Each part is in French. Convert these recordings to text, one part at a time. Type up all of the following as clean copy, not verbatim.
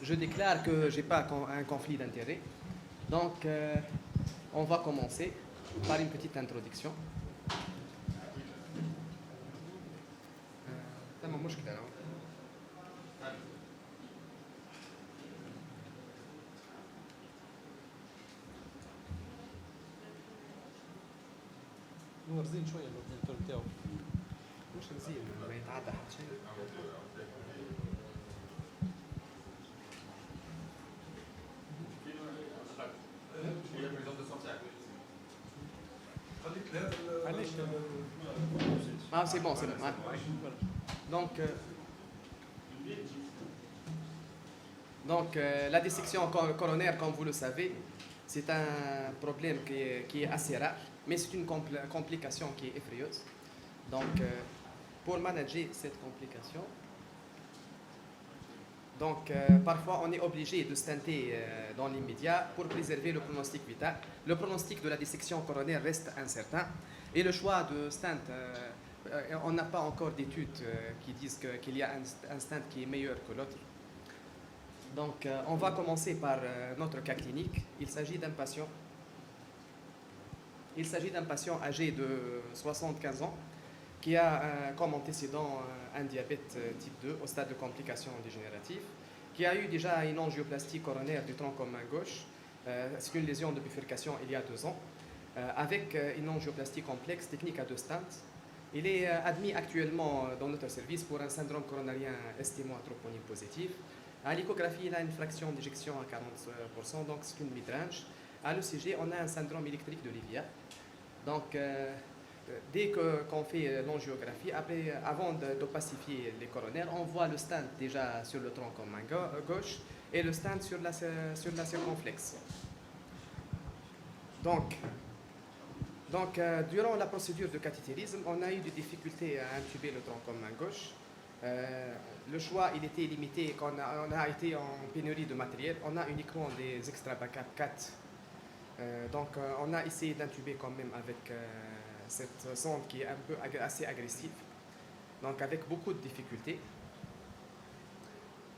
Je déclare que je n'ai pas un conflit d'intérêts. Donc, on va commencer par une petite introduction. تمام مشكلة أنا. مرزين شويه الاورديناتور بتاعه. مش مزيان ما يتعدى حتى شيء. علاش Ah, c'est bon, c'est bon. Ouais. Donc, la dissection coronaire, comme vous le savez, c'est un problème qui est assez rare, mais c'est une complication qui est effrayeuse. Donc, pour manager cette complication, parfois on est obligé de stenter dans l'immédiat pour préserver le pronostic vital. Le pronostic de la dissection coronaire reste incertain et le choix de stent, on n'a pas encore d'études qui disent qu'il y a un stent qui est meilleur que l'autre. Donc, on va commencer par notre cas clinique. Il s'agit d'un patient âgé de 75 ans qui a comme antécédent un diabète type 2 au stade de complications dégénératives, qui a eu déjà une angioplastie coronaire du tronc commun gauche, c'est une lésion de bifurcation il y a 2 ans, avec une angioplastie complexe, technique à 2 stents. Il est admis actuellement dans notre service pour un syndrome coronarien STMO-troponine positif. À l'échographie, il a une fraction d'éjection à 40%, donc c'est une mid-range. À l'ECG, on a un syndrome électrique de Livia. Donc, dès qu'on fait l'angiographie, avant de pacifier les coronaires, on voit le stent déjà sur le tronc commun gauche et le stent sur la circonflexe. Donc, durant la procédure de cathétérisme, on a eu des difficultés à intuber le tronc commun gauche. Le choix, il était limité quand on a été en pénurie de matériel. On a uniquement des extra backup 4. On a essayé d'intuber quand même avec cette sonde qui est assez agressive. Donc, avec beaucoup de difficultés.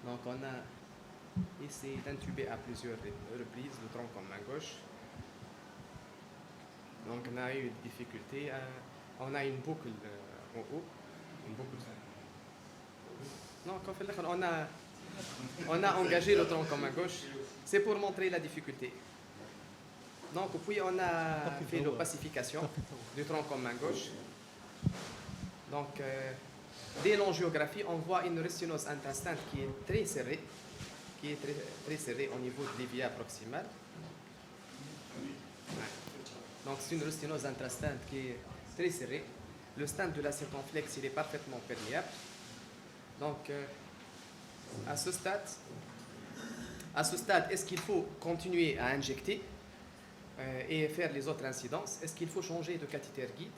Donc, on a essayé d'intuber à plusieurs reprises le tronc commun gauche. Donc, on a eu des difficultés. On a une boucle en haut. Une boucle. Non, on a engagé le tronc commun gauche. C'est pour montrer la difficulté. Donc, puis on a fait la pacification du tronc commun gauche. Donc, dès l'angiographie, on voit une résonance interstinte qui est très serrée, très serrée au niveau de l'ivia proximale. Donc, c'est une résonance interstinte qui est très serrée. Le stent de la circonflexe, il est parfaitement perméable. Donc, à ce stade, est-ce qu'il faut continuer à injecter et faire les autres incidences? Est-ce qu'il faut changer de cathéter guide?